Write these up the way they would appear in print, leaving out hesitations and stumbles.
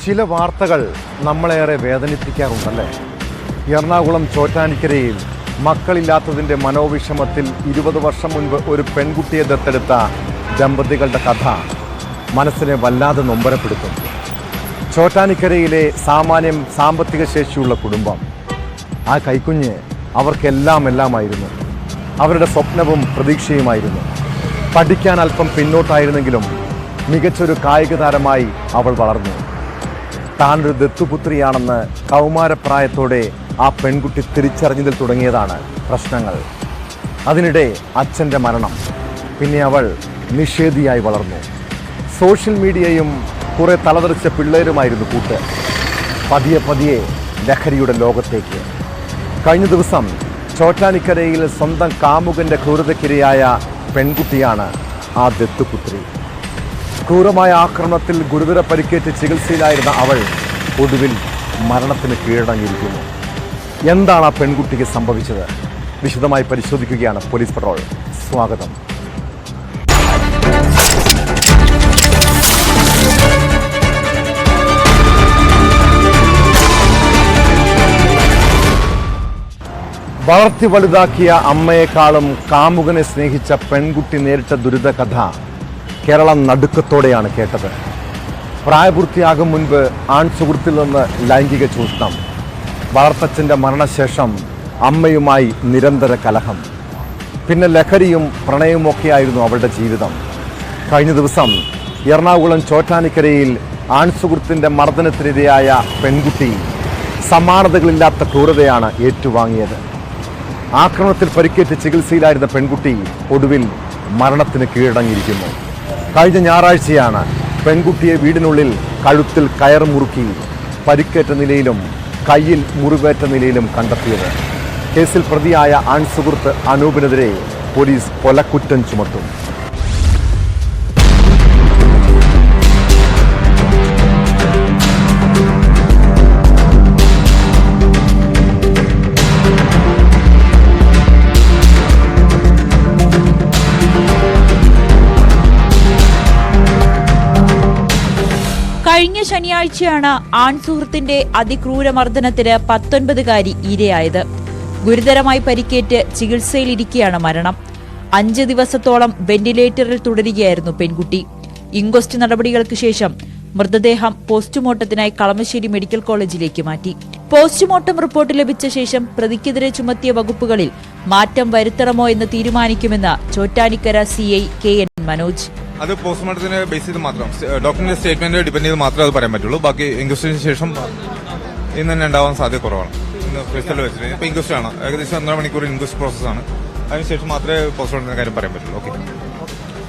ചില വാർത്തകൾ നമ്മളേറെ വേദനിപ്പിക്കാറുണ്ടല്ലേ. എറണാകുളം ചോറ്റാനിക്കരയിൽ മക്കളില്ലാത്തതിൻ്റെ മനോവിഷമത്തിൽ 20 വർഷം മുൻപ് ഒരു പെൺകുട്ടിയെ ദത്തെടുത്ത ദമ്പതികളുടെ കഥ മനസ്സിനെ വല്ലാതെ നൊമ്പരപ്പെടുത്തും. ചോറ്റാനിക്കരയിലെ സാമാന്യം സാമ്പത്തിക ശേഷിയുള്ള കുടുംബം. ആ കൈക്കുഞ്ഞ് അവർക്കെല്ലാമായിരുന്നു. അവരുടെ സ്വപ്നവും പ്രതീക്ഷയുമായിരുന്നു. പഠിക്കാൻ അല്പം പിന്നോട്ടായിരുന്നെങ്കിലും മികച്ചൊരു കായിക താരമായി അവൾ വളർന്നു. താനൊരു ദത്തുപുത്രിയാണെന്ന് കൗമാരപ്രായത്തോടെ ആ പെൺകുട്ടി തിരിച്ചറിഞ്ഞതിൽ തുടങ്ങിയതാണ് പ്രശ്നങ്ങൾ. അതിനിടെ അച്ഛൻ്റെ മരണം. പിന്നെ അവൾ നിഷേധിയായി വളർന്നു. സോഷ്യൽ മീഡിയയും കുറെ തലതെറിച്ച പിള്ളേരുമായിരുന്നു കൂട്ട്. പതിയെ ലഹരിയുടെ ലോകത്തേക്ക്. കഴിഞ്ഞ ദിവസം ചോറ്റാനിക്കരയിൽ സ്വന്തം കാമുകൻ്റെ ക്രൂരതയ്ക്കിരയായ പെൺകുട്ടിയാണ് ആ ദത്തുപുത്രി. ക്രൂരമായ ആക്രമണത്തിൽ ഗുരുതര പരിക്കേറ്റ് ചികിത്സയിലായിരുന്ന അവൾ ഒടുവിൽ മരണത്തിന് കീഴടങ്ങിയിരിക്കുന്നു. എന്താണ് ആ പെൺകുട്ടിക്ക് സംഭവിച്ചത്? വിശദമായി പരിശോധിക്കുകയാണ് പോലീസ് പട്രോൾ. സ്വാഗതം. വളർത്തി വലുതാക്കിയ അമ്മയെക്കാളും കാമുകനെ സ്നേഹിച്ച പെൺകുട്ടി നേരിട്ട ദുരിത കഥ കേരളം നടുക്കത്തോടെയാണ് കേട്ടത്. പ്രായപൂർത്തിയാകും മുൻപ് സുഹൃത്തിൽ നിന്ന് ലൈംഗിക ചൂഷണം, വളർത്തച്ഛൻ്റെ മരണശേഷം അമ്മയുമായി നിരന്തര കലഹം, പിന്നെ ലഹരിയും പ്രണയവുമൊക്കെയായിരുന്നു അവളുടെ ജീവിതം. കഴിഞ്ഞ ദിവസം എറണാകുളം ചോറ്റാനിക്കരയിൽ സുഹൃത്തിൻ്റെ മർദ്ദനത്തിനിരയായ പെൺകുട്ടി സമാനതകളില്ലാത്ത ക്രൂരതയാണ് ഏറ്റുവാങ്ങിയത്. ആക്രമണത്തിൽ പരിക്കേറ്റ് ചികിത്സയിലായിരുന്ന പെൺകുട്ടി ഒടുവിൽ മരണത്തിന് കീഴടങ്ങിയിരിക്കുന്നു. കഴിഞ്ഞ ഞായറാഴ്ചയാണ് പെൺകുട്ടിയെ വീടിനുള്ളിൽ കഴുത്തിൽ കയർ മുറുക്കി പരിക്കേറ്റ നിലയിലും കയ്യിൽ മുറിവേറ്റ നിലയിലും കണ്ടെത്തിയത്. കേസിൽ പ്രതിയായ സുഹൃത്ത് അനൂപിനെതിരെ പോലീസ് കൊലക്കുറ്റം ചുമത്തും. കഴിഞ്ഞ ശനിയാഴ്ചയാണ് സുഹൃത്തിന്റെ അതിക്രൂര മർദ്ദനത്തിന് 19-കാരി ഇരയായത്. ഗുരുതരമായി പരിക്കേറ്റ് ചികിത്സയിലിരിക്കെയാണ് മരണം. 5 ദിവസത്തോളം വെന്റിലേറ്ററിൽ തുടരുകയായിരുന്നു പെൺകുട്ടി. ഇൻക്വസ്റ്റ് നടപടികൾക്ക് ശേഷം മൃതദേഹം പോസ്റ്റ്മോർട്ടത്തിനായി കളമശ്ശേരി മെഡിക്കൽ കോളേജിലേക്ക് മാറ്റി. പോസ്റ്റ്മോർട്ടം റിപ്പോർട്ട് ലഭിച്ച ശേഷം പ്രതിക്കെതിരെ ചുമത്തിയ വകുപ്പുകളിൽ മാറ്റം വരുത്തണമോ എന്ന് തീരുമാനിക്കുമെന്ന് ചോറ്റാനിക്കര CI KN മനോജ്. അത് പോസ്റ്റ്മോർട്ടത്തിന് ബേസ് ചെയ്ത് മാത്രം, ഡോക്ടറിന്റെ സ്റ്റേറ്റ്മെന്റ് ഡിപെൻഡ് ചെയ്ത് മാത്രമേ അത് പറയാൻ പറ്റുള്ളൂ. ബാക്കി ഇൻക്വസ്റ്റിന് ശേഷം ഇന്ന് തന്നെ ഉണ്ടാവാൻ സാധ്യത കുറവാണ്. ഇന്ന് ക്രിസ്റ്റൽ വെച്ചിട്ട് ഇപ്പൊ ഇൻക്വസ്റ്റ് ആണ്, ഏകദേശം 1.5 മണിക്കൂർ ഇൻക്വസ്റ്റ് പ്രോസസ്സാണ്. അതിനുശേഷം മാത്രമേ പോസ്റ്റ്മോർട്ടത്തിന്റെ കാര്യം പറയാൻ പറ്റുള്ളൂ. ഓക്കെ,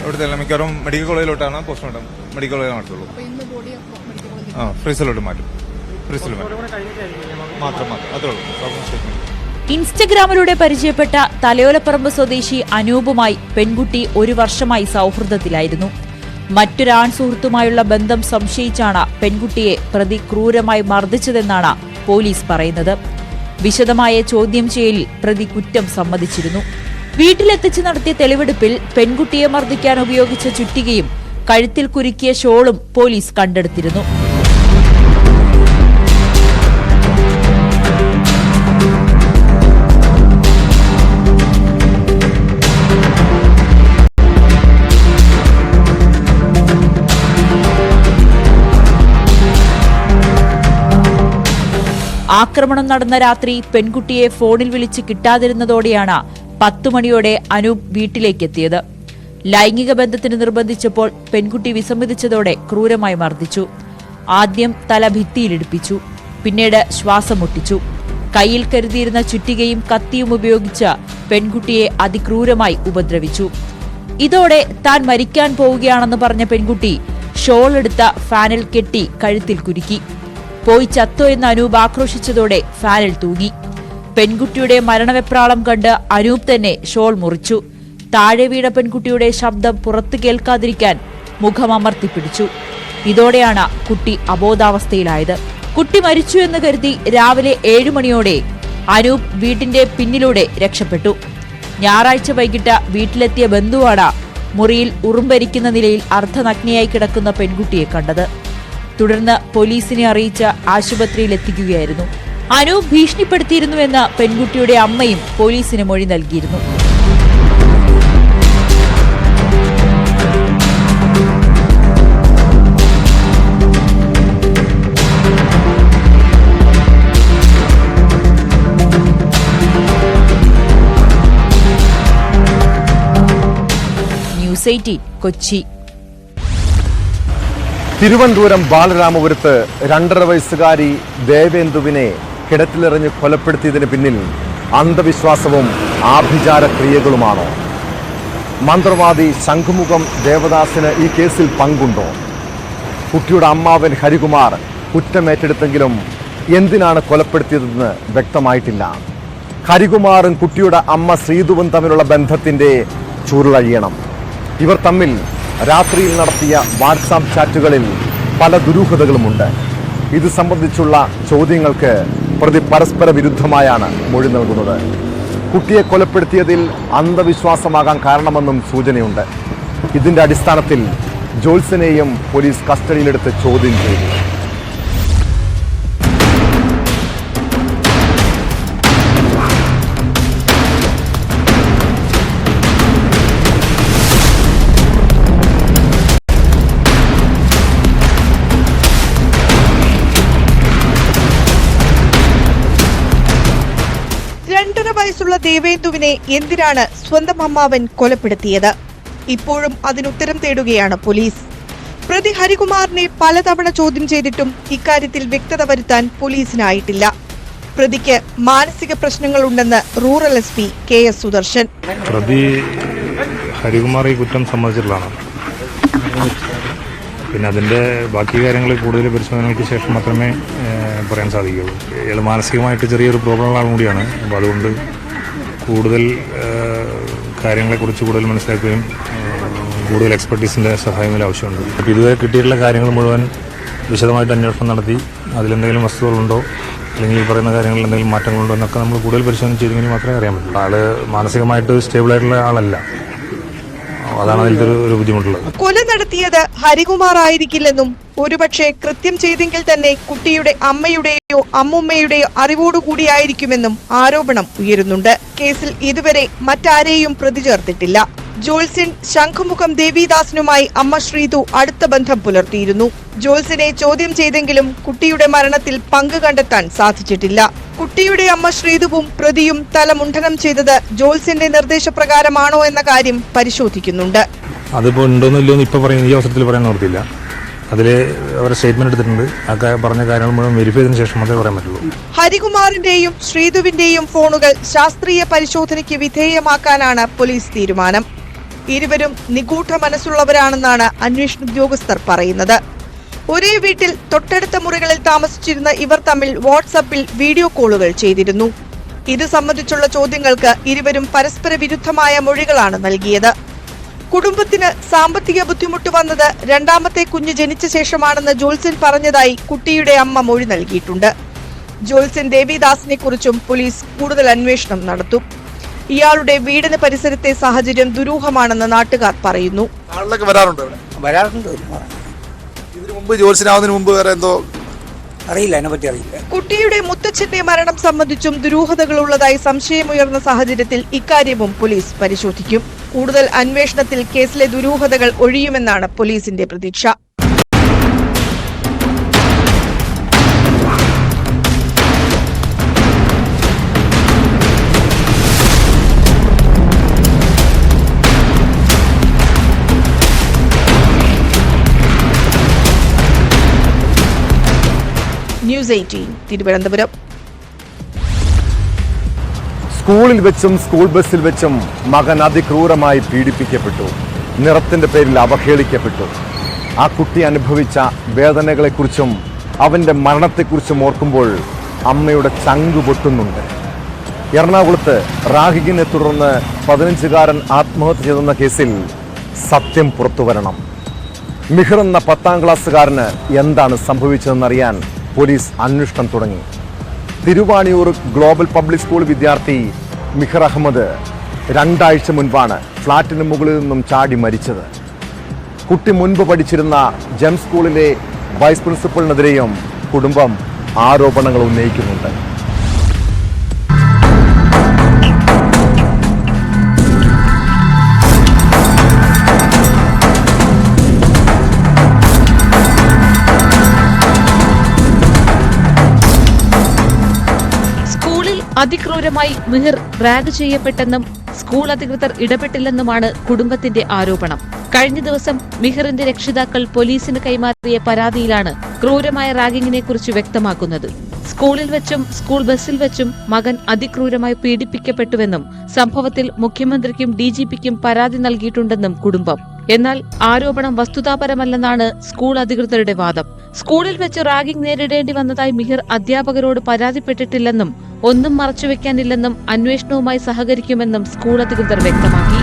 ഇവിടുത്തെ എല്ലാം മിക്കവാറും മെഡിക്കൽ കോളേജിലോട്ടാണ് പോസ്റ്റ്മോർട്ടം. മെഡിക്കൽ കോളേജിൽ നടത്തുള്ളൂ. ഫ്രീസിലോട്ട് മാറ്റും. ഫ്രീസിൽ മാത്രം അതേ ഉള്ളൂ. സ്റ്റേറ്റ്മെന്റ് ഇൻസ്റ്റഗ്രാമിലൂടെ പരിചയപ്പെട്ട തലയോലപ്പറമ്പ് സ്വദേശി അനൂപുമായി പെൺകുട്ടി 1 വർഷമായി സൗഹൃദത്തിലായിരുന്നു. സുഹൃത്തുമായുള്ള ബന്ധം സംശയിച്ചാണ് പെൺകുട്ടിയെ പ്രതി ക്രൂരമായി മർദ്ദിച്ചതെന്നാണ് പോലീസ് പറയുന്നത്. വിശദമായ ചോദ്യം ചെയ്യലിൽ പ്രതി കുറ്റം സമ്മതിച്ചിരുന്നു. വീട്ടിലെത്തിച്ച് നടത്തിയ തെളിവെടുപ്പിൽ പെൺകുട്ടിയെ മർദ്ദിക്കാൻ ഉപയോഗിച്ച ചുറ്റികയും കഴുത്തിൽ കുരുക്കിയ ഷോളും പോലീസ് കണ്ടെടുത്തിരുന്നു. ആക്രമണം നടന്ന രാത്രി പെൺകുട്ടിയെ ഫോണിൽ വിളിച്ച് കിട്ടാതിരുന്നതോടെയാണ് 10 മണിയോടെ അനൂപ് വീട്ടിലേക്കെത്തിയത്. ലൈംഗിക ബന്ധത്തിന് നിർബന്ധിച്ചപ്പോൾ പെൺകുട്ടി വിസമ്മതിച്ചതോടെ ക്രൂരമായി മർദ്ദിച്ചു. ആദ്യം തല ഭിത്തിയിലിടിപ്പിച്ചു, പിന്നീട് ശ്വാസം മുട്ടിച്ചു. കയ്യിൽ കരുതിയിരുന്ന ചുറ്റികയും കത്തിയും ഉപയോഗിച്ച് പെൺകുട്ടിയെ അതിക്രൂരമായി ഉപദ്രവിച്ചു. ഇതോടെ താൻ മരിക്കാൻ പോവുകയാണെന്ന് പറഞ്ഞ പെൺകുട്ടി ഷോൾ എടുത്ത ഫാനിൽ കെട്ടി കഴുത്തിൽ കുരുക്കി. പോയി ചത്തോ എന്ന് അനൂപ് ആക്രോശിച്ചതോടെ ഫാനിൽ തൂങ്ങി. പെൺകുട്ടിയുടെ മരണവെപ്രാളം കണ്ട് അനൂപ് തന്നെ ഷോൾ മുറിച്ചു. താഴെ വീണ പെൺകുട്ടിയുടെ ശബ്ദം പുറത്തു കേൾക്കാതിരിക്കാൻ മുഖം അമർത്തിപ്പിടിച്ചു. ഇതോടെയാണ് കുട്ടി അബോധാവസ്ഥയിലായത്. കുട്ടി മരിച്ചു എന്ന് കരുതി രാവിലെ 7 മണിയോടെ അനൂപ് വീട്ടിന്റെ പിന്നിലൂടെ രക്ഷപ്പെട്ടു. ഞായറാഴ്ച വൈകിട്ട് വീട്ടിലെത്തിയ ബന്ധുവാണ് മുറിയിൽ ഉറുമ്പരിക്കുന്ന നിലയിൽ അർദ്ധനഗ്നയായി കിടക്കുന്ന പെൺകുട്ടിയെ കണ്ടത്. തുടർന്ന് പോലീസിനെ അറിയിച്ച് ആശുപത്രിയിൽ എത്തിക്കുകയായിരുന്നു. അനൂപ് ഭീഷണിപ്പെടുത്തിയിരുന്നുവെന്ന് പെൺകുട്ടിയുടെ അമ്മയും പോലീസിന് മൊഴി നൽകിയിരുന്നു. ന്യൂസ് 18 കൊച്ചി. തിരുവനന്തപുരം ബാലരാമപുരത്ത് 2.5 വയസ്സുകാരി ദേവേന്ദുവിനെ കിണറ്റിലെറിഞ്ഞ് കൊലപ്പെടുത്തിയതിന് പിന്നിൽ അന്ധവിശ്വാസവും ആഭിചാര ക്രിയകളുമാണോ? മന്ത്രവാദി ശംഖുമുഖം ദേവദാസിന് ഈ കേസിൽ പങ്കുണ്ടോ? കുട്ടിയുടെ അമ്മാവൻ ഹരികുമാർ കുറ്റമേറ്റെടുത്തെങ്കിലും എന്തിനാണ് കൊലപ്പെടുത്തിയതെന്ന് വ്യക്തമായിട്ടില്ല. ഹരികുമാറും കുട്ടിയുടെ അമ്മ ശ്രീധുവും തമ്മിലുള്ള ബന്ധത്തിന്റെ ചുരുളഴിയണം. ഇവർ തമ്മിൽ രാത്രിയിൽ നടത്തിയ വാട്സാപ്പ് ചാറ്റുകളിൽ പല ദുരൂഹതകളുമുണ്ട്. ഇത് സംബന്ധിച്ചുള്ള ചോദ്യങ്ങൾക്ക് പ്രതി പരസ്പര വിരുദ്ധമായാണ് മൊഴി നൽകുന്നത്. കുട്ടിയെ കൊലപ്പെടുത്തിയതിൽ അന്ധവിശ്വാസമാകാൻ കാരണമെന്നും സൂചനയുണ്ട്. ഇതിന്റെ അടിസ്ഥാനത്തിൽ ജോത്സനെയും പോലീസ് കസ്റ്റഡിയിലെടുത്ത് ചോദ്യം ചെയ്തു. വയസ്സുള്ള ദേവേന്ദുവിനെ എന്തിനാണ് സ്വന്തം അമ്മാവൻ കൊലപ്പെടുത്തിയത്? ഇപ്പോഴും അതിനുത്തരം തേടുകയാണ് പോലീസ്. പ്രതി ഹരികുമാറിനെ പലതവണ ചോദ്യം ചെയ്തിട്ടും ഇക്കാര്യത്തിൽ വ്യക്തത വരുത്താൻ പോലീസിനായിട്ടില്ല. പ്രതിക്ക് മാനസിക പ്രശ്നങ്ങളുണ്ടെന്ന് റൂറൽ SP KS സുദർശൻ. പ്രതി ഹരികുമാർ ഈ കുറ്റം സമ്മതിച്ചിട്ടുള്ളതാണ്. പിന്നെ അതിൻ്റെ ബാക്കി കാര്യങ്ങൾ കൂടുതൽ പരിശോധനകൾക്ക് ശേഷം മാത്രമേ പറയാൻ സാധിക്കുകയുള്ളൂ. ഇയാൾ മാനസികമായിട്ട് ചെറിയൊരു പ്രോബ്ലമുള്ള കൂടിയാണ്. അപ്പോൾ അതുകൊണ്ട് കൂടുതൽ കാര്യങ്ങളെക്കുറിച്ച് കൂടുതൽ മനസ്സിലാക്കുകയും കൂടുതൽ എക്സ്പെർട്ടീസിൻ്റെ സഹായം ആവശ്യമുണ്ട്. അപ്പോൾ ഇതുവരെ കിട്ടിയിട്ടുള്ള കാര്യങ്ങൾ മുഴുവൻ വിശദമായിട്ട് അന്വേഷണം നടത്തി അതിലെന്തെങ്കിലും വസ്തുതകളുണ്ടോ അല്ലെങ്കിൽ ഈ പറയുന്ന കാര്യങ്ങളിൽ എന്തെങ്കിലും മാറ്റങ്ങളുണ്ടോ എന്നൊക്കെ നമ്മൾ കൂടുതൽ പരിശോധന ചെയ്തെങ്കിൽ മാത്രമേ അറിയാൻ പറ്റുള്ളൂ. ആള് മാനസികമായിട്ട് സ്റ്റേബിളായിട്ടുള്ള ആളല്ല. അതാണ് അതിൻ്റെ ഒരു ബുദ്ധിമുട്ടുള്ളത്. കൊല നടത്തിയത് ഹരികുമാർ ആയിരിക്കില്ലെന്നും ഒരുപക്ഷെ കൃത്യം ചെയ്തെങ്കിൽ തന്നെ കുട്ടിയുടെ അമ്മയുടെയോ അമ്മുമ്മയുടെയോ അറിവോടുകൂടിയായിരിക്കുമെന്നും ആരോപണം ഉയരുന്നുണ്ട്. കേസിൽ ഇതുവരെ മറ്റാരെയും പ്രതി ചേർത്തിട്ടില്ല. ജോത്സ്യൻ ശംഖുമുഖം ദേവിദാസിനുമായി അമ്മ ശ്രീധു അടുത്ത ബന്ധം പുലർത്തിയിരുന്നു. ജോത്സ്യനെ ചോദ്യം ചെയ്തെങ്കിലും കുട്ടിയുടെ മരണത്തിൽ പങ്ക് കണ്ടെത്താൻ സാധിച്ചിട്ടില്ല. കുട്ടിയുടെ അമ്മ ശ്രീധുവും പ്രതിയും തല മുണ്ഡനം ചെയ്തത് ജോത്സ്യന്റെ നിർദ്ദേശപ്രകാരമാണോ എന്ന കാര്യം പരിശോധിക്കുന്നുണ്ട്. അതിപ്പോ ഉണ്ടോന്നോ ഇല്ലയോ ഇപ്പൊ പറയുന്ന ഈ അവസരത്തിൽ പറയാൻ ഓർത്തില്ല. അതിൽ അവരെ സ്റ്റേറ്റ്മെന്റ് എടുത്തിട്ടുണ്ട്. ആ പറഞ്ഞ കാര്യങ്ങൾ മുഴുവൻ വെരിഫൈ ചെയ്തതിനു ശേഷം മാത്രമേ പറയാൻ പറ്റുള്ളൂ. ഹരികുമാറിന്റെയും ശ്രീധുവിന്റെയും ഫോണുകൾ ശാസ്ത്രീയ പരിശോധനയ്ക്ക് വിധേയമാക്കാനാണ് പോലീസ് തീരുമാനം. ഇരുവരും നിഗൂഢ മനസ്സുള്ളവരാണെന്നാണ് അന്വേഷണ ഉദ്യോഗസ്ഥർ പറയുന്നത്. ഒരേ വീട്ടിൽ തൊട്ടടുത്ത മുറികളിൽ താമസിച്ചിരുന്ന ഇവർ തമ്മിൽ വാട്സാപ്പിൽ വീഡിയോ കോളുകൾ ചെയ്തിരുന്നു. ഇത് സംബന്ധിച്ചുള്ള ചോദ്യങ്ങൾക്ക് ഇരുവരും പരസ്പര വിരുദ്ധമായ മൊഴികളാണ് നൽകിയത്. കുടുംബത്തിന് സാമ്പത്തിക ബുദ്ധിമുട്ട് വന്നത് രണ്ടാമത്തെ കുഞ്ഞ് ജനിച്ച ശേഷമാണെന്ന് ജോത്സ്യൻ പറഞ്ഞതായി കുട്ടിയുടെ അമ്മ മൊഴി നൽകിയിട്ടുണ്ട്. ജോത്സ്യൻ ദേവിദാസിനെ കുറിച്ചും പോലീസ് കൂടുതൽ അന്വേഷണം നടത്തും. ഇയാളുടെ വീടിന് പരിസരത്തെ സാഹചര്യം ദുരൂഹമാണെന്ന് നാട്ടുകാർ പറയുന്നു. കുട്ടിയുടെ മുത്തച്ഛന്റെ മരണം സംബന്ധിച്ചും ദുരൂഹതകളുള്ളതായി സംശയമുയർന്ന സാഹചര്യത്തിൽ ഇക്കാര്യവും പോലീസ് പരിശോധിക്കും. കൂടുതൽ അന്വേഷണത്തിൽ കേസിലെ ദുരൂഹതകൾ ഒഴിയുമെന്നാണ് പോലീസിന്റെ പ്രതീക്ഷ. ന്യൂസ് 18 തിരുവനന്തപുരം. സ്കൂളിൽ വെച്ചും സ്കൂൾ ബസ്സിൽ വെച്ചും മകൻ അതിക്രൂരമായി പീഡിപ്പിക്കപ്പെട്ടു. നിറത്തിന്റെ പേരിൽ അവഹേളിക്കപ്പെട്ടു. ആ കുട്ടി അനുഭവിച്ച വേദനകളെക്കുറിച്ചും അവന്റെ മരണത്തെക്കുറിച്ചും ഓർക്കുമ്പോൾ അമ്മയുടെ ചങ്കു പൊട്ടുന്നുണ്ട്. എറണാകുളത്ത് റാഗിങ്ങിനെ തുടർന്ന് 15-കാരൻ ആത്മഹത്യ ചെയ്തെന്ന കേസിൽ സത്യം പുറത്തുവരണം. മിഹിർ എന്ന 10ാം ക്ലാസ്സുകാരന് എന്താണ് സംഭവിച്ചതെന്നറിയാൻ പോലീസ് അന്വേഷണം തുടങ്ങി. തിരുവാണിയൂർ ഗ്ലോബൽ പബ്ലിക് സ്കൂൾ വിദ്യാർത്ഥി മിഹിർ അഹമ്മദ് 2 ആഴ്ച മുൻപാണ് ഫ്ളാറ്റിന് മുകളിൽ നിന്നും ചാടി മരിച്ചത്. കുട്ടി മുൻപ് പഠിച്ചിരുന്ന ജെം സ്കൂളിലെ വൈസ് പ്രിൻസിപ്പലിനെതിരെയും കുടുംബം ആരോപണങ്ങൾ ഉന്നയിക്കുന്നുണ്ട്. അതിക്രൂരമായി മിഹിർ റാഗ് ചെയ്യപ്പെട്ടെന്നും സ്കൂൾ അധികൃതർ ഇടപെട്ടില്ലെന്നുമാണ് കുടുംബത്തിന്റെ ആരോപണം. കഴിഞ്ഞ ദിവസം മിഹിറിന്റെ രക്ഷിതാക്കൾ പോലീസിന് കൈമാറിയ പരാതിയിലാണ് ക്രൂരമായ റാഗിങ്ങിനെ കുറിച്ച് വ്യക്തമാക്കുന്നത്. സ്കൂളിൽ വെച്ചും സ്കൂൾ ബസ്സിൽ വെച്ചും മകൻ അതിക്രൂരമായി പീഡിപ്പിക്കപ്പെട്ടുവെന്നും സംഭവത്തിൽ മുഖ്യമന്ത്രിക്കും ഡിജിപിക്കും പരാതി നൽകിയിട്ടുണ്ടെന്നും കുടുംബം. എന്നാൽ ആരോപണം വസ്തുതാപരമല്ലെന്നാണ് സ്കൂൾ അധികൃതരുടെ വാദം. സ്കൂളിൽ വെച്ച് റാഗിംഗ് നേരിടേണ്ടി വന്നതായി മിഹിർ അധ്യാപകരോട് പരാതിപ്പെട്ടിട്ടില്ലെന്നും ഒന്നും മറച്ചുവെക്കാനില്ലെന്നും അന്വേഷണവുമായി സഹകരിക്കുമെന്നും സ്കൂൾ അധികൃതർ വ്യക്തമാക്കി.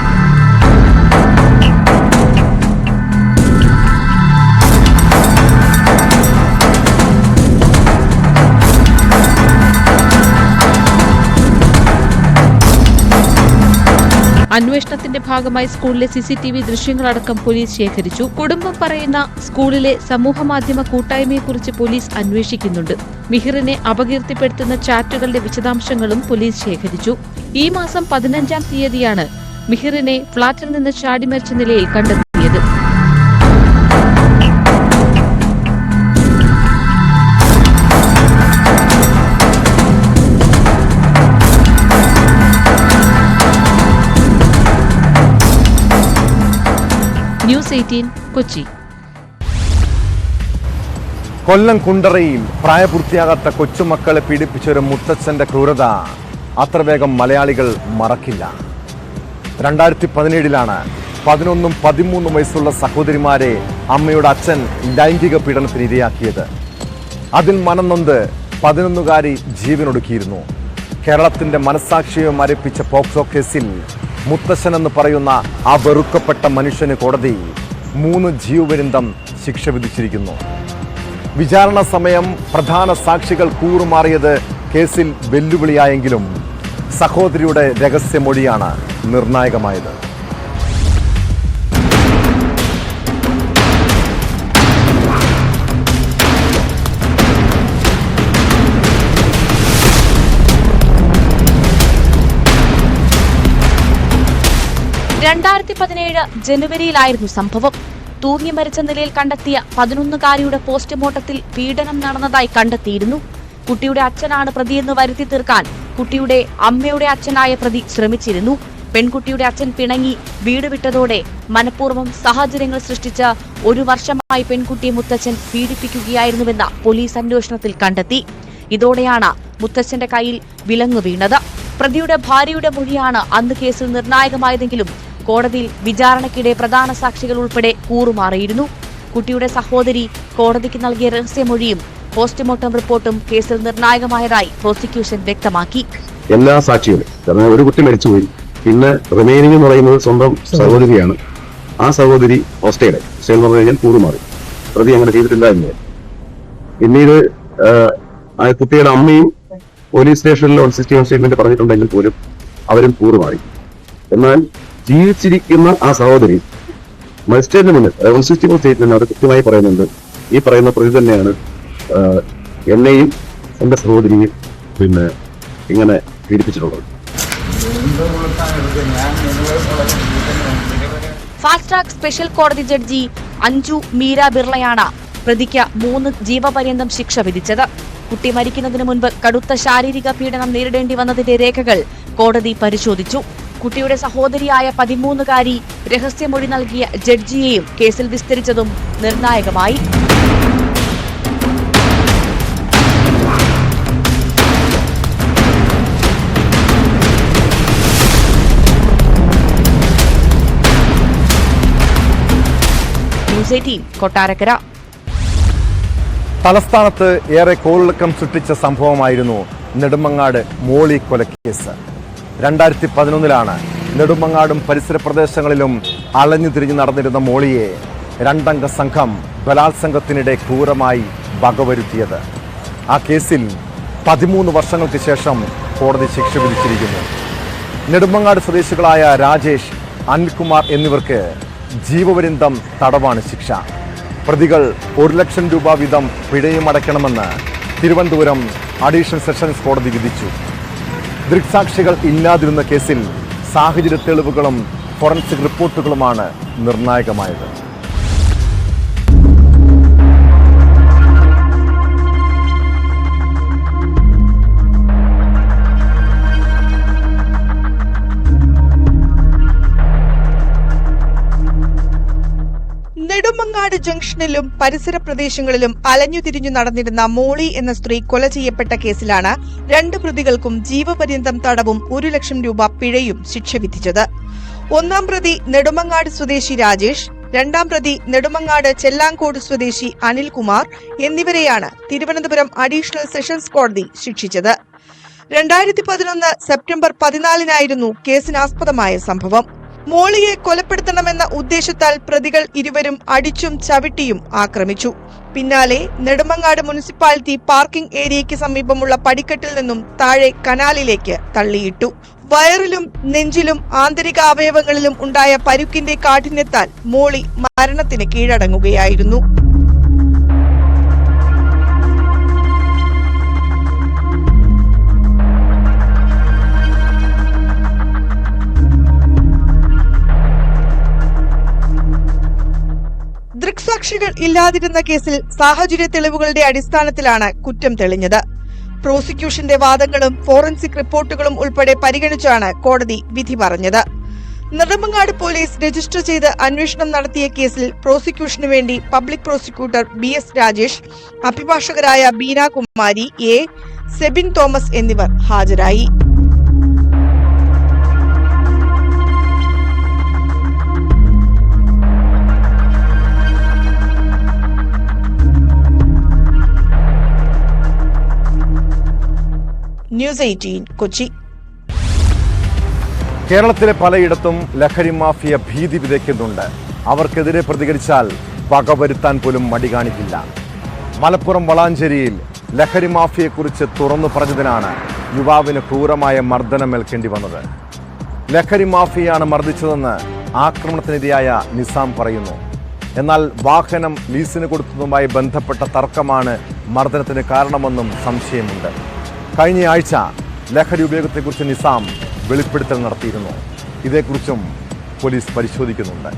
അന്വേഷണത്തിന്റെ ഭാഗമായി സ്കൂളിലെ CCTV ദൃശ്യങ്ങളടക്കം പോലീസ് ശേഖരിച്ചു. കുടുംബം പറയുന്ന സ്കൂളിലെ സമൂഹമാധ്യമ കൂട്ടായ്മയെക്കുറിച്ച് പോലീസ് അന്വേഷിക്കുന്നുണ്ട്. മിഹിറിനെ അപകീർത്തിപ്പെടുത്തുന്ന ചാറ്റുകളുടെ വിശദാംശങ്ങളും പോലീസ് ശേഖരിച്ചു. ഈ മാസം 15-ാം തീയതിയാണ് മിഹിറിനെ ഫ്ളാറ്റിൽ നിന്ന് ചാടി മരിച്ച നിലയിൽ കണ്ടെത്തിയത്. ന്യൂസ് 18 കൊച്ചി. കൊല്ലം കുണ്ടറയിൽ പ്രായപൂർത്തിയാകാത്ത കൊച്ചുമക്കളെ പീഡിപ്പിച്ച ഒരു മുത്തച്ഛന്റെ ക്രൂരത അത്ര വേഗം മലയാളികൾ മറക്കില്ല. 2017-ലാണ് 11ഉം 13ഉം വയസ്സുള്ള സഹോദരിമാരെ അമ്മയുടെ അച്ഛൻ ലൈംഗിക പീഡനത്തിന് ഇരയാക്കിയത്. അതിൽ മനംനൊന്ത് 11-കാരി ജീവനൊടുക്കിയിരുന്നു. കേരളത്തിന്റെ മനസ്സാക്ഷിയെ മരപ്പിച്ച പോക്സോ കേസിൽ മുത്തശ്ശൻ എന്ന് പറയുന്ന ആ വെറുക്കപ്പെട്ട മനുഷ്യന് കോടതി 3 ജീവപര്യന്തം ശിക്ഷ വിധിച്ചിരിക്കുന്നു. വിചാരണ സമയം പ്രധാന സാക്ഷികൾ കൂറുമാറിയത് കേസിൽ വെല്ലുവിളിയായെങ്കിലും സഹോദരിയുടെ രഹസ്യമൊഴിയാണ് നിർണായകമായത്. ജനുവരിയിലായിരുന്നു സംഭവം. തൂങ്ങി മരിച്ച നിലയിൽ കണ്ടെത്തിയ 11-കാരിയുടെ പോസ്റ്റ്മോർട്ടത്തിൽ പീഡനം നടന്നതായി കണ്ടെത്തിയിരുന്നു. കുട്ടിയുടെ അച്ഛനാണ് പ്രതിയെന്ന് വരുത്തി തീർക്കാൻ കുട്ടിയുടെ അമ്മയുടെ അച്ഛനായ പ്രതി ശ്രമിച്ചിരുന്നു. പെൺകുട്ടിയുടെ അച്ഛൻ പിണങ്ങി വീട് വിട്ടതോടെ മനഃപൂർവ്വം സാഹചര്യങ്ങൾ സൃഷ്ടിച്ച് 1 വർഷമായി പെൺകുട്ടിയെ മുത്തച്ഛൻ പീഡിപ്പിക്കുകയായിരുന്നുവെന്ന് പോലീസ് അന്വേഷണത്തിൽ കണ്ടെത്തി. ഇതോടെയാണ് മുത്തച്ഛന്റെ കയ്യിൽ വിലങ്ങു വീണത്. പ്രതിയുടെ ഭാര്യയുടെ മൊഴിയാണ് അന്ന് കേസിൽ നിർണായകമായതെങ്കിലും കോടതിയിൽ വിചാരണയ്ക്കിടെ പ്രധാന സാക്ഷികൾ ഉൾപ്പെടെ കൂറുമാറിയിരുന്നു. കുട്ടിയുടെ സഹോദരി കോടതിക്ക് നൽകിയ രഹസ്യമൊഴിയും പോസ്റ്റ്മോർട്ടം റിപ്പോർട്ടും കേസിൽ നിർണായകമായതായി പ്രോസിക്യൂഷൻ വ്യക്തമാക്കി. എല്ലാ സാക്ഷികളും ഒരു കുട്ടി മരിച്ചുപോയി, പിന്നെ റിമൈനിങ് എന്ന് പറയുന്നത് സ്വന്തം സഹോദരിയാണ്. ആ സഹോദരി ഹോസ്റ്റേൽ എന്ന് പറഞ്ഞു കഴിഞ്ഞാൽ കൂറുമാറി. പ്രതി അങ്ങനെ ചെയ്തിട്ടില്ല എന്ന്. പിന്നീട് ആ കുട്ടിയുടെ അമ്മയും പോലീസ് സ്റ്റേഷനിൽ ഓൺ സ്റ്റേറ്റ്മെന്റ് പറഞ്ഞിട്ടുണ്ടെങ്കിൽ പോലും അവരും കൂറുമാറി. എന്നാൽ ജീവിച്ചിരിക്കുന്ന ആ സഹോദരി മജിസ്ട്രേറ്റിന് മുന്നിൽ ഓൺ സ്റ്റേറ്റ്മെന്റ് അത് കൃത്യമായി പറയുന്നുണ്ട്. ഈ പറയുന്ന പ്രതി തന്നെയാണ് എന്നെയും എന്റെ സഹോദരിയും പിന്നെ ഇങ്ങനെ പീഡിപ്പിച്ചിട്ടുള്ളത്. ഫാസ്റ്റ് ട്രാക്ക് സ്പെഷ്യൽ കോടതി ജഡ്ജി അഞ്ജു മീര ബിർളയാണ് പ്രതിക്ക് 3 ജീവപര്യന്തം ശിക്ഷ വിധിച്ചത്. കുട്ടി മരിക്കുന്നതിന് മുൻപ് കടുത്ത ശാരീരിക പീഡനം നേരിടേണ്ടി വന്നതിന്റെ രേഖകൾ കോടതി പരിശോധിച്ചു. കുട്ടിയുടെ സഹോദരിയായ 13-കാരി രഹസ്യമൊഴി നൽകിയ ജഡ്ജിയെയും കേസിൽ വിസ്തരിച്ചതും നിർണായകമായി. ന്യൂസ് 18 കൊട്ടാരക്കര. തലസ്ഥാനത്ത് ഏറെ കോളിളക്കം സൃഷ്ടിച്ച സംഭവമായിരുന്നു നെടുമങ്ങാട് മോളി കൊലക്കേസ്. 2011-ലാണ് നെടുമങ്ങാടും പരിസര പ്രദേശങ്ങളിലും അലഞ്ഞു തിരിഞ്ഞു നടന്നിരുന്ന മോളിയെ 2-അംഗ സംഘം ബലാത്സംഗത്തിനിടെ ക്രൂരമായി വകവരുത്തിയത്. ആ കേസിൽ 13 വർഷങ്ങൾക്ക് ശേഷം കോടതി ശിക്ഷ വിധിച്ചിരിക്കുന്നു. നെടുമങ്ങാട് സ്വദേശികളായ രാജേഷ്, അനിൽകുമാർ എന്നിവർക്ക് ജീവപര്യന്തം തടവാണ് ശിക്ഷ. പ്രതികൾ 1 ലക്ഷം രൂപ വീതം പിഴയും അടയ്ക്കണമെന്ന് തിരുവനന്തപുരം അഡീഷണൽ സെഷൻസ് കോടതി വിധിച്ചു. ദൃക്സാക്ഷികൾ ഇല്ലാതിരുന്ന കേസിൽ സാഹചര്യ തെളിവുകളും ഫോറൻസിക് റിപ്പോർട്ടുകളുമാണ് നിർണായകമായത്. നെടുമങ്ങാട് ജംഗ്ഷനിലും പരിസര പ്രദേശങ്ങളിലും അലഞ്ഞുതിരിഞ്ഞു നടന്നിരുന്ന മോളി എന്ന സ്ത്രീ കൊല ചെയ്യപ്പെട്ട കേസിലാണ് 2 പ്രതികൾക്കും ജീവപര്യന്തം തടവും 1 ലക്ഷം രൂപ പിഴയും ശിക്ഷ വിധിച്ചത്. 1-ാം പ്രതി നെടുമങ്ങാട് സ്വദേശി രാജേഷ്, 2-ാം പ്രതി നെടുമങ്ങാട് ചെല്ലാങ്കോട് സ്വദേശി അനിൽകുമാർ എന്നിവരെയാണ് തിരുവനന്തപുരം അഡീഷണൽ സെഷൻസ് കോടതി ശിക്ഷിച്ചത്. 2011 സെപ്റ്റംബർ 14-നായിരുന്നു കേസിനാസ്പദമായ സംഭവം. മോളിയെ കൊലപ്പെടുത്തണമെന്ന ഉദ്ദേശത്താൽ പ്രതികൾ ഇരുവരും അടിച്ചും ചവിട്ടിയും ആക്രമിച്ചു. പിന്നാലെ നെടുമങ്ങാട് മുനിസിപ്പാലിറ്റി പാർക്കിംഗ് ഏരിയയ്ക്ക് സമീപമുള്ള പടിക്കെട്ടിൽ നിന്നും താഴെ കനാലിലേക്ക് തള്ളിയിട്ടു. വയറിലും നെഞ്ചിലും ആന്തരിക അവയവങ്ങളിലും ഉണ്ടായ പരുക്കിന്റെ കാഠിന്യത്താൽ മോളി മരണത്തിന് കീഴടങ്ങുകയായിരുന്നു. ദൃക്സാക്ഷികൾ ഇല്ലാതിരുന്ന കേസിൽ സാഹചര്യ തെളിവുകളുടെ അടിസ്ഥാനത്തിലാണ് കുറ്റം തെളിഞ്ഞത്. പ്രോസിക്യൂഷന്റെ വാദങ്ങളും ഫോറൻസിക് റിപ്പോർട്ടുകളും ഉൾപ്പെടെ പരിഗണിച്ചാണ് കോടതി വിധി പറഞ്ഞത്. നെടുമങ്ങാട് പോലീസ് രജിസ്റ്റർ ചെയ്ത് അന്വേഷണം നടത്തിയ കേസിൽ പ്രോസിക്യൂഷനു വേണ്ടി പബ്ലിക് പ്രോസിക്യൂട്ടർ BS രാജേഷ്, അഭിഭാഷകരായ ബീന കുമാരി A, സെബിൻ തോമസ് എന്നിവർ ഹാജരായി. ന്യൂസ് 18 കൊച്ചി. കേരളത്തിലെ പലയിടത്തും ലഹരി മാഫിയ ഭീതി വിതയ്ക്കുന്നുണ്ട്. അവർക്കെതിരെ പ്രതികരിച്ചാൽ വകവരുത്താൻ പോലും മടി കാണിക്കില്ല. മലപ്പുറം വളാഞ്ചേരിയിൽ ലഹരി മാഫിയെക്കുറിച്ച് തുറന്നു പറഞ്ഞതിനാണ് യുവാവിന് ക്രൂരമായ മർദ്ദനമേൽക്കേണ്ടി വന്നത്. ലഹരി മാഫിയാണ് മർദ്ദിച്ചതെന്ന് ആക്രമണത്തിനിരയായ നിസാം പറയുന്നു. എന്നാൽ വാഹനം ലീസിന് കൊടുത്തതുമായി ബന്ധപ്പെട്ട തർക്കമാണ് മർദ്ദനത്തിന് കാരണമെന്നും സംശയമുണ്ട്. കഴിഞ്ഞ ആഴ്ച ലഹരി ഉപയോഗത്തെക്കുറിച്ച് നിസാം വെളിപ്പെടുത്തൽ നടത്തിയിരുന്നു. ഇതേക്കുറിച്ചും പോലീസ് പരിശോധിക്കുന്നുണ്ട്.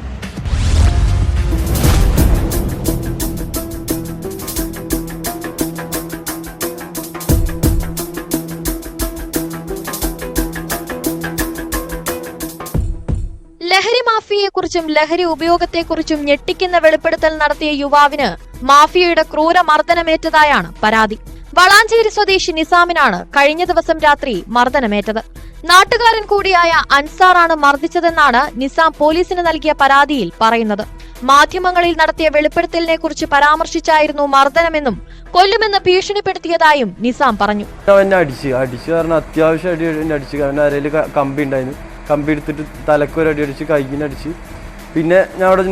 ലഹരി മാഫിയയെക്കുറിച്ചും ലഹരി ഉപയോഗത്തെക്കുറിച്ചും ഞെട്ടിക്കുന്ന വെളിപ്പെടുത്തൽ നടത്തിയ യുവാവിന് മാഫിയയുടെ ക്രൂര മർദ്ദനമേറ്റതായാണ് പരാതി. വളാഞ്ചേരി സ്വദേശി നിസാമിനാണ് കഴിഞ്ഞ ദിവസം രാത്രി മർദ്ദനമേറ്റത്. നാട്ടുകാരൻ കൂടിയായ അൻസാറാണ് മർദ്ദിച്ചതെന്നാണ് നിസാം പോലീസിന് നൽകിയ പരാതിയിൽ പറയുന്നത്. മാധ്യമങ്ങളിൽ നടത്തിയ വെളിപ്പെടുത്തലിനെ കുറിച്ച് പരാമർശിച്ചായിരുന്നു മർദ്ദനമെന്നും കൊല്ലുമെന്ന് ഭീഷണിപ്പെടുത്തിയതായും നിസാം പറഞ്ഞു. അടിച്ചു കാരണം അത്യാവശ്യം അടിച്ചു. കാരണം അരയിൽ കമ്പി ഉണ്ടായിരുന്നു. കമ്പി എടുത്തിട്ട് തലക്കൊരു അടിച്ച് കൈകിനടിച്ച്. പിന്നെ ഞാൻ അവിടെ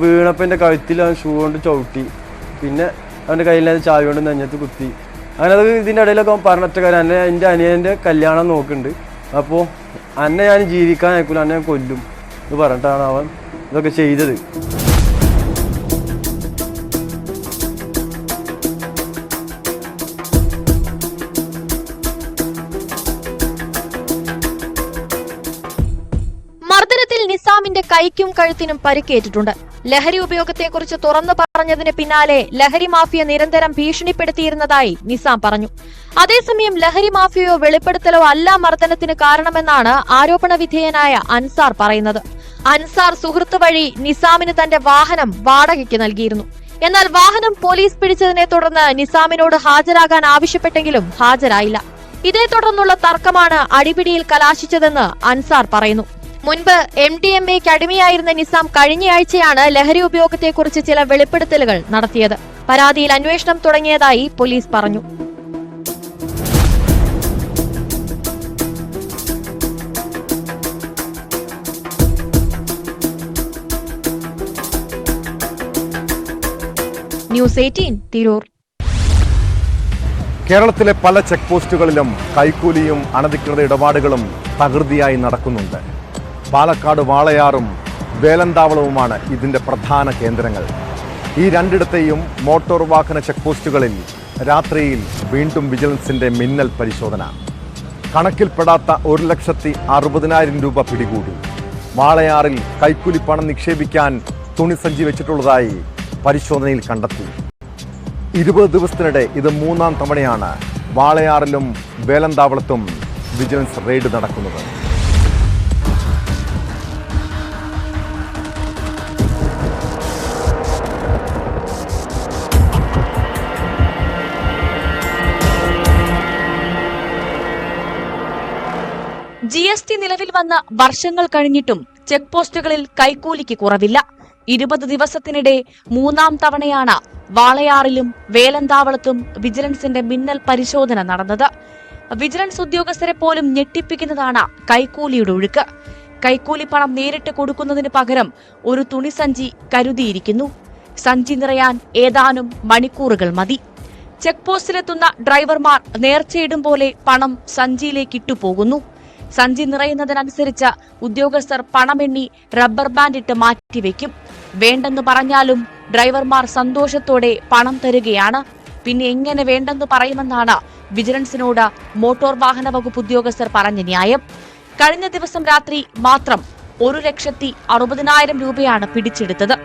വീണപ്പോൾ എൻ്റെ കഴുത്തിൽ അവൻ ഷൂ കൊണ്ട് ചവിട്ടി. പിന്നെ അവൻ്റെ കയ്യിലത് ചായ കൊണ്ട് നെഞ്ഞത്ത് കുത്തി. അങ്ങനെ അത് ഇതിൻ്റെ ഇടയിലൊക്കെ പറഞ്ഞിട്ട കാര്യം എൻ്റെ അനിയൻ്റെ കല്യാണം നോക്കുന്നുണ്ട്. അപ്പോൾ അന്നെ ഞാൻ ജീവിക്കാൻ അയക്കൂല, അന്നെ ഞാൻ കൊല്ലും എന്ന് പറഞ്ഞിട്ടാണ് അവൻ ഇതൊക്കെ ചെയ്തത്. മർദ്ദനത്തിൽ നിസാമിന്റെ കൈക്കും കഴുത്തിനും പരിക്കേറ്റിട്ടുണ്ട്. ലഹരി ഉപയോഗത്തെക്കുറിച്ച് തുറന്നു പറഞ്ഞതിന് പിന്നാലെ ലഹരി മാഫിയ നിരന്തരം ഭീഷണിപ്പെടുത്തിയിരുന്നതായി നിസാം പറഞ്ഞു. അതേസമയം ലഹരി മാഫിയയോ വെളിപ്പെടുത്തലോ അല്ല മർദ്ദനത്തിന് കാരണമെന്നാണ് ആരോപണ വിധേയനായ അൻസാർ പറയുന്നത്. അൻസാർ സുഹൃത്ത് വഴി നിസാമിന് തന്റെ വാഹനം വാടകയ്ക്ക് നൽകിയിരുന്നു. എന്നാൽ വാഹനം പോലീസ് പിടിച്ചതിനെ തുടർന്ന് നിസാമിനോട് ഹാജരാകാൻ ആവശ്യപ്പെട്ടെങ്കിലും ഹാജരായില്ല. ഇതേ തുടർന്നുള്ള തർക്കമാണ് അടിപിടിയിൽ കലാശിച്ചതെന്ന് അൻസാർ പറയുന്നു. മുൻപ് MDMAയ്ക്ക് അടിമയായിരുന്ന നിസാം കഴിഞ്ഞയാഴ്ചയാണ് ലഹരി ഉപയോഗത്തെക്കുറിച്ച് ചില വെളിപ്പെടുത്തലുകൾ നടത്തിയത്. പരാതിയിൽ അന്വേഷണം തുടങ്ങിയതായി പോലീസ് പറഞ്ഞു. ന്യൂസ് 18 തിരൂർ. കേരളത്തിലെ പല ചെക്ക് പോസ്റ്റുകളിലും കൈക്കൂലിയും അനധികൃത ഇടപാടുകളും തകൃതിയായി നടക്കുന്നുണ്ട്. പാലക്കാട് വാളയാറും വേലന്താവളവുമാണ് ഇതിന്റെ പ്രധാന കേന്ദ്രങ്ങൾ. ഈ രണ്ടിടത്തെയും മോട്ടോർ വാഹന ചെക്ക് പോസ്റ്റുകളിൽ രാത്രിയിൽ വീണ്ടും വിജിലൻസിന്റെ മിന്നൽ പരിശോധന. കണക്കിൽപ്പെടാത്ത 1,60,60,000 രൂപ പിടികൂടി. വാളയാറിൽ കൈക്കൂലി പണം നിക്ഷേപിക്കാൻ തുണിസഞ്ചി വെച്ചിട്ടുള്ളതായി പരിശോധനയിൽ കണ്ടെത്തി. 20 ദിവസത്തിനിടെ ഇത് 3-ാം തവണയാണ് വാളയാറിലും വേലന്താവളത്തും വിജിലൻസ് റെയ്ഡ് നടക്കുന്നത്. GST നിലവിൽ വന്ന വർഷങ്ങൾ കഴിഞ്ഞിട്ടും ചെക്ക് പോസ്റ്റുകളിൽ കൈക്കൂലിക്ക് കുറവില്ല. 20 ദിവസത്തിനിടെ 3-ാം തവണയാണ് വാളയാറിലും വേലന്താവളത്തും വിജിലൻസിന്റെ മിന്നൽ പരിശോധന നടന്നത്. വിജിലൻസ് ഉദ്യോഗസ്ഥരെ പോലും ഞെട്ടിപ്പിക്കുന്നതാണ് കൈക്കൂലിയുടെ ഒഴുക്ക്. കൈക്കൂലി പണം നേരിട്ട് കൊടുക്കുന്നതിന് പകരം ഒരു തുണിസഞ്ചി കരുതിയിരിക്കുന്നു. സഞ്ചി നിറയാൻ ഏതാനും മണിക്കൂറുകൾ മതി. ചെക്ക് പോസ്റ്റിലെത്തുന്ന ഡ്രൈവർമാർ നേർച്ചയിടും പോലെ പണം സഞ്ചിയിലേക്ക് ഇട്ടുപോകുന്നു. സഞ്ചി നിറയുന്നതിനനുസരിച്ച് ഉദ്യോഗസ്ഥർ പണമെണ്ണി റബ്ബർ ബാൻഡ് ഇട്ട് മാറ്റിവെക്കും. വേണ്ടെന്ന് പറഞ്ഞാലും ഡ്രൈവർമാർ സന്തോഷത്തോടെ പണം തരുകയാണ്. പിന്നെ എങ്ങനെ വേണ്ടെന്ന് പറയുമെന്നാണ് വിജിലൻസിനോട് മോട്ടോർ വാഹന വകുപ്പ് ഉദ്യോഗസ്ഥർ പറഞ്ഞ ന്യായം. കഴിഞ്ഞ ദിവസം രാത്രി മാത്രം 1,60,60,000 രൂപയാണ് പിടിച്ചെടുത്തത്.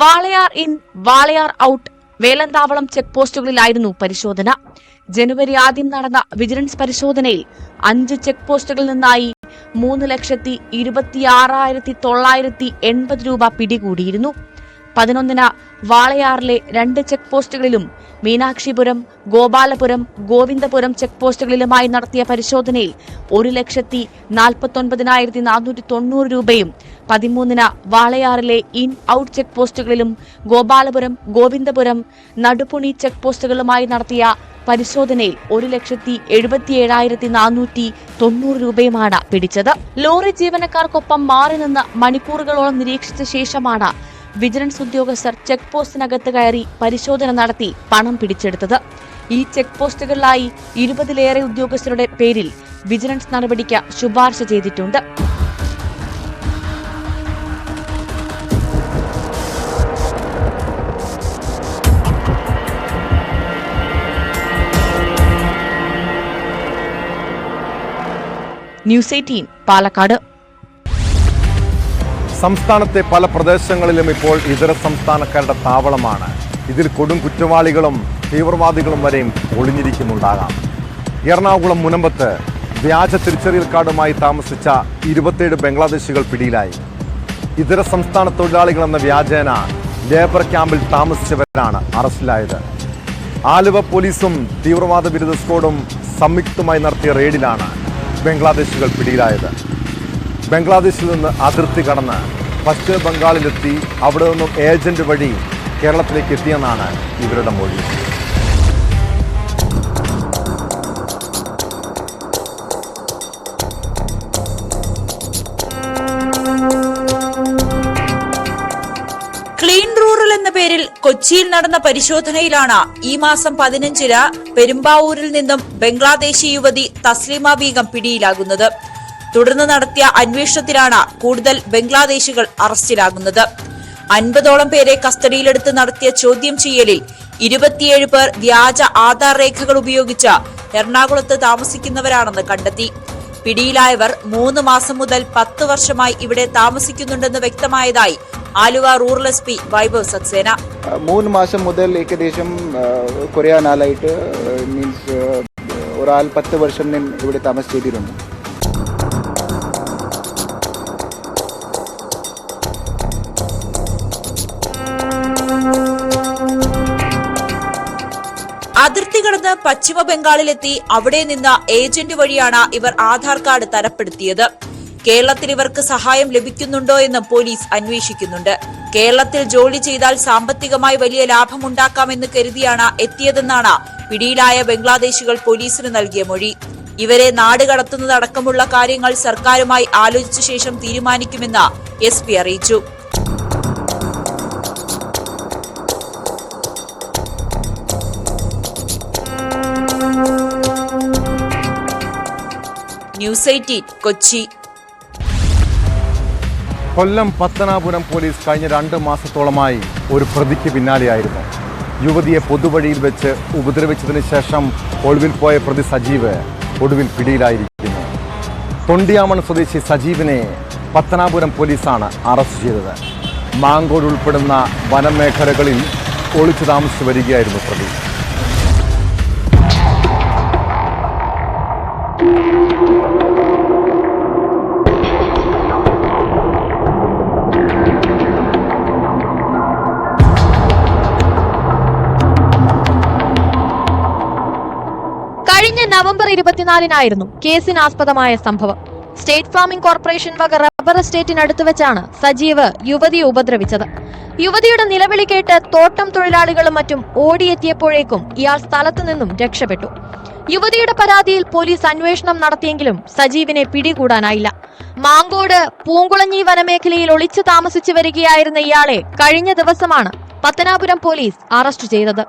Walayar in, Walayar out, Velanthavalam check പോസ്റ്റുകളിലായിരുന്നു പരിശോധന. ജനുവരി ആദ്യം നടന്ന വിജിലൻസ് പരിശോധനയിൽ 5 ചെക്ക് പോസ്റ്റുകളിൽ നിന്നായി 3,26,980 രൂപ പിടികൂടിയിരുന്നു. 11-ന് വാളയാറിലെ 2 ചെക്ക് പോസ്റ്റുകളിലും മീനാക്ഷിപുരം, ഗോപാലപുരം, ഗോവിന്ദപുരം ചെക്ക് പോസ്റ്റുകളിലുമായി നടത്തിയ പരിശോധനയിൽ 1,49,490 രൂപയും 13-ന് വാളയാറിലെ ഇൻ ഔട്ട് ചെക്ക് പോസ്റ്റുകളിലും ഗോപാലപുരം, ഗോവിന്ദപുരം, നടുപുണി ചെക്ക് പോസ്റ്റുകളുമായി നടത്തിയ പരിശോധനയിൽ 1,77,490 രൂപയുമാണ് പിടിച്ചത്. ലോറി ജീവനക്കാർക്കൊപ്പം മാറി നിന്ന് മണിക്കൂറുകളോളം നിരീക്ഷിച്ച ശേഷമാണ് വിജിലൻസ് ഉദ്യോഗസ്ഥർ ചെക്ക് പോസ്റ്റിനകത്ത് കയറി പരിശോധന നടത്തി പണം പിടിച്ചെടുത്തത്. ഈ ചെക്ക് പോസ്റ്റുകളിലായി 20-ലേറെ ഉദ്യോഗസ്ഥരുടെ പേരിൽ വിജിലൻസ് നടപടിക്ക് ശുപാർശ ചെയ്തിട്ടുണ്ട്. ന്യൂസ് 18 പാലക്കാട്. സംസ്ഥാനത്തെ പല പ്രദേശങ്ങളിലും ഇപ്പോൾ ഇതര സംസ്ഥാനക്കാരുടെ താവളമാണ്. ഇതിൽ കൊടും കുറ്റവാളികളും തീവ്രവാദികളും വരെയും ഒളിഞ്ഞിരിക്കുന്നുണ്ടാകാം. എറണാകുളം മുനമ്പത്ത് വ്യാജ തിരിച്ചറിയൽ കാർഡുമായി താമസിച്ച 27 ബംഗ്ലാദേശികൾ പിടിയിലായി. ഇതര സംസ്ഥാന തൊഴിലാളികളെന്ന വ്യാജേന ലേബർ ക്യാമ്പിൽ താമസിച്ചവരാണ് അറസ്റ്റിലായത്. ആലുവ പോലീസും തീവ്രവാദ വിരുദ്ധ സ്ക്വാഡും സംയുക്തമായി നടത്തിയ റെയ്ഡിലാണ് ബംഗ്ലാദേശികൾ പിടിയിലായത്. ബംഗ്ലാദേശിൽ നിന്ന് അതിർത്തി കടന്ന് പശ്ചിമ ബംഗാളിലെത്തി അവിടെ നിന്നും ഏജന്റ് വഴി കേരളത്തിലേക്ക് എത്തിയെന്നാണ് ഇവരുടെ മൊഴി. ക്ലീൻ റൂറൽ എന്ന പേരിൽ കൊച്ചിയിൽ നടന്ന പരിശോധനയിലാണ് ഈ മാസം 15-ന് പെരുമ്പാവൂരിൽ നിന്നും ബംഗ്ലാദേശി യുവതി തസ്ലീമ ബീഗം പിടിയിലാകുന്നത്. തുടർന്ന് നടത്തിയ അന്വേഷണത്തിലാണ് കൂടുതൽ ബംഗ്ലാദേശികൾ അറസ്റ്റിലാകുന്നത്. 50ഓളം പേരെ കസ്റ്റഡിയിലെടുത്ത് നടത്തിയ ചോദ്യം ചെയ്യലിൽ 27 പേർ വ്യാജ ആധാർ രേഖകൾ ഉപയോഗിച്ച് എറണാകുളത്ത് താമസിക്കുന്നവരാണെന്ന് കണ്ടെത്തി. പിടിയിലായവർ 3 മാസം മുതൽ 10 വർഷമായി ഇവിടെ താമസിക്കുന്നുണ്ടെന്ന് വ്യക്തമായതായി ആലുവ റൂറൽ SP വൈഭവ് സക്സേന. 3 മാസം മുതൽ ഏകദേശം കുറേ നാളായിട്ട് മീൻസ് ഒരാൾ 10 വർഷം ഇവിടെ താമസിച്ചിട്ടുണ്ട്. അതിർത്തി കടന്ന് പശ്ചിമ ബംഗാളിലെത്തി അവിടെ നിന്ന് ഏജന്റ് വഴിയാണ് ഇവർ ആധാർ കാർഡ് തരപ്പെടുത്തിയത്. കേരളത്തിൽ ഇവർക്ക് സഹായം ലഭിക്കുന്നുണ്ടോ എന്ന് പോലീസ് അന്വേഷിക്കുന്നുണ്ട്. കേരളത്തിൽ ജോലി ചെയ്താൽ സാമ്പത്തികമായി വലിയ ലാഭമുണ്ടാക്കാമെന്ന് കരുതിയാണ് എത്തിയതെന്നാണ് പിടിയിലായ ബംഗ്ലാദേശികൾ പോലീസിന് നൽകിയ മൊഴി. ഇവരെ നാട് കടത്തുന്നതടക്കമുള്ള കാര്യങ്ങൾ സർക്കാരുമായി ആലോചിച്ച ശേഷം തീരുമാനിക്കുമെന്ന് SP അറിയിച്ചു. ന്യൂസ് 18 കൊച്ചി. കൊല്ലം പത്തനാപുരം പോലീസ് കഴിഞ്ഞ 2 മാസത്തോളമായി ഒരു പ്രതിക്ക് പിന്നാലെയായിരുന്നു. യുവതിയെ പൊതുവഴിയിൽ വെച്ച് ഉപദ്രവിച്ചതിന് ശേഷം ഒളിവിൽ പോയ പ്രതി സജീവ് ഒടുവിൽ പിടിയിലായിരിക്കുന്നു. തൊണ്ടിയാമൺ സ്വദേശി സജീവിനെ പത്തനാപുരം പോലീസാണ് അറസ്റ്റ് ചെയ്തത്. മാങ്കോട് ഉൾപ്പെടുന്ന വനമേഖലകളിൽ ഒളിച്ചു താമസിച്ചു വരികയായിരുന്നു പ്രതി. കഴിഞ്ഞ നവംബർ 24-നായിരുന്നു കേസിനാസ്പദമായ സംഭവം. സ്റ്റേറ്റ് ഫാമിംഗ് കോർപ്പറേഷൻ വക റബ്ബർ എസ്റ്റേറ്റിനടുത്ത് വെച്ചാണ് സജീവ് യുവതിയെ ഉപദ്രവിച്ചത്. യുവതിയുടെ നിലവിളി കേട്ട് തോട്ടം തൊഴിലാളികളും മറ്റും ഓടിയെത്തിയപ്പോഴേക്കും ഇയാൾ സ്ഥലത്തു നിന്നും രക്ഷപ്പെട്ടു. യുവതിയുടെ പരാതിയിൽ പോലീസ് അന്വേഷണം നടത്തിയെങ്കിലും സജീവിനെ പിടികൂടാനായില്ല. മാങ്കോട് പൂങ്കുളഞ്ഞി വനമേഖലയിൽ ഒളിച്ചു താമസിച്ചു വരികയായിരുന്ന ഇയാളെ കഴിഞ്ഞ ദിവസമാണ് പത്തനാപുരം പോലീസ് അറസ്റ്റ് ചെയ്തത്.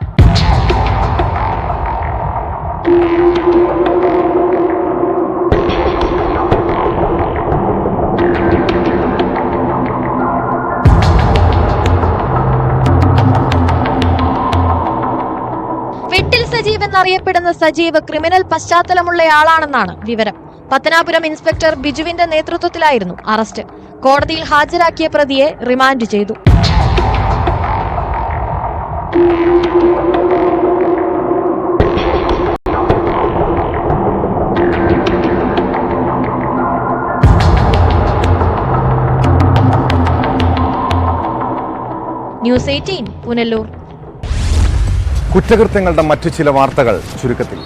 വെട്ടിൽ സജീവ് എന്നറിയപ്പെടുന്ന സജീവ് ക്രിമിനൽ പശ്ചാത്തലമുള്ളയാളാണെന്നാണ് വിവരം. പത്തനാപുരം ഇൻസ്പെക്ടർ ബിജുവിന്റെ നേതൃത്വത്തിലായിരുന്നു അറസ്റ്റ്. കോടതിയിൽ ഹാജരാക്കിയ പ്രതിയെ റിമാൻഡ് ചെയ്തു. ന്യൂസ് 18 പുനലൂർ. കുറ്റകൃത്യങ്ങളുടെ മറ്റു ചില വാർത്തകൾ ചുരുക്കത്തിൽ.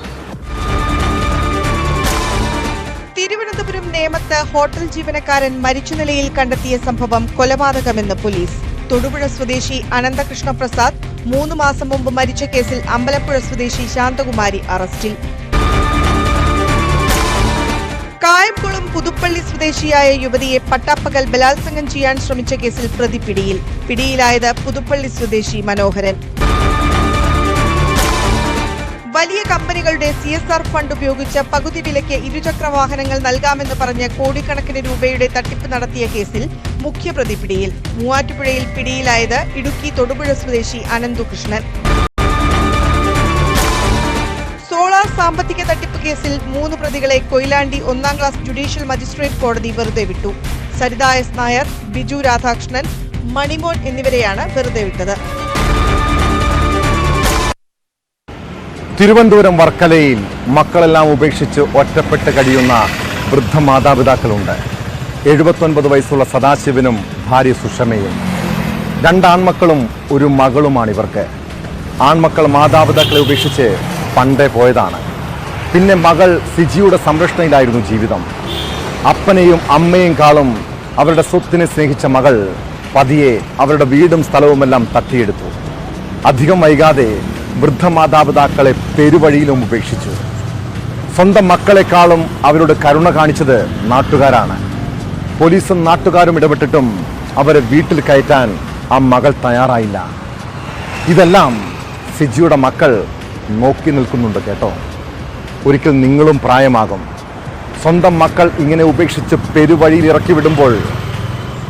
തിരുവനന്തപുരം നേമത്ത് ഹോട്ടൽ ജീവനക്കാരൻ മരിച്ച നിലയിൽ കണ്ടെത്തിയ സംഭവം കൊലപാതകമെന്ന് പോലീസ്. തൊടുപുഴ സ്വദേശി അനന്തകൃഷ്ണ പ്രസാദ് 3 മാസം മുമ്പ് മരിച്ച കേസിൽ അമ്പലപ്പുഴ സ്വദേശി ശാന്തകുമാരി അറസ്റ്റിൽ. കായംകുളം പുതുപ്പള്ളി സ്വദേശിയായ യുവതിയെ പട്ടാപ്പകൽ ബലാത്സംഗം ചെയ്യാൻ ശ്രമിച്ച കേസിൽ പ്രതി പിടിയിൽ. പിടിയിലായത് പുതുപ്പള്ളി സ്വദേശി മനോഹരൻ. വലിയ കമ്പനികളുടെ CSR ഫണ്ട് ഉപയോഗിച്ച് പകുതി വിലയ്ക്ക് ഇരുചക്ര വാഹനങ്ങൾ നൽകാമെന്ന് പറഞ്ഞ് കോടിക്കണക്കിന് രൂപയുടെ തട്ടിപ്പ് നടത്തിയ കേസിൽ മുഖ്യപ്രതി പിടിയിൽ. മൂവാറ്റുപുഴയിൽ പിടിയിലായത് ഇടുക്കി തൊടുപുഴ സ്വദേശി അനന്തുകൃഷ്ണൻ. സോളാർ സാമ്പത്തിക തട്ടിപ്പ് കേസിൽ 3 പ്രതികളെ കൊയിലാണ്ടി 1ാം ക്ലാസ് ജുഡീഷ്യൽ മജിസ്ട്രേറ്റ് കോടതി വെറുതെ വിട്ടു. സരിത S. നായർ, ബിജു രാധാകൃഷ്ണൻ, മണിമോൻ എന്നിവരെയാണ് വെറുതെ വിട്ടത്. തിരുവനന്തപുരം വർക്കലയിൽ മക്കളെല്ലാം ഉപേക്ഷിച്ച് ഒറ്റപ്പെട്ട് കഴിയുന്ന വൃദ്ധ മാതാപിതാക്കളുണ്ട്. 79 വയസ്സുള്ള സദാശിവനും ഭാര്യ സുഷമയും. 2 ആൺമക്കളും ഒരു മകളുമാണിവർക്ക്. ആൺമക്കൾ മാതാപിതാക്കളെ ഉപേക്ഷിച്ച് പണ്ടേ പോയതാണ്. പിന്നെ മകൾ സിജിയുടെ സംരക്ഷണയിലായിരുന്നു ജീവിതം. അപ്പനെയും അമ്മയും കാളും അവരുടെ സ്വത്തിനെ സ്നേഹിച്ച മകൾ പതിയെ അവരുടെ വീടും സ്ഥലവുമെല്ലാം തട്ടിയെടുത്തു. അധികം വൈകാതെ വൃദ്ധമാതാപിതാക്കളെ പെരുവഴിയിലും ഉപേക്ഷിച്ചു. സ്വന്തം മക്കളെക്കാളും അവരോട് കരുണ കാണിച്ചത് നാട്ടുകാരാണ്. പോലീസും നാട്ടുകാരും ഇടപെട്ടിട്ടും അവരെ വീട്ടിൽ കയറ്റാൻ ആ മകൾ തയ്യാറായില്ല. ഇതെല്ലാം സിജിയുടെ മക്കൾ നോക്കി നിൽക്കുന്നുണ്ട് കേട്ടോ. ഒരിക്കൽ നിങ്ങളും പ്രായമാകും. സ്വന്തം മക്കൾ ഇങ്ങനെ ഉപേക്ഷിച്ച് പെരുവഴിയിൽ ഇറക്കി വിടുമ്പോൾ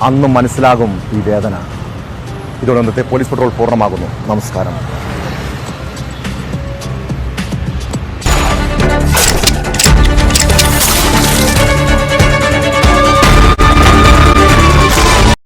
അന്ന് മനസ്സിലാകും ഈ വേദന. ഇതോടെ ഇന്നത്തെ പോലീസ് പട്രോൾ പൂർണ്ണമാകുന്നു. നമസ്കാരം.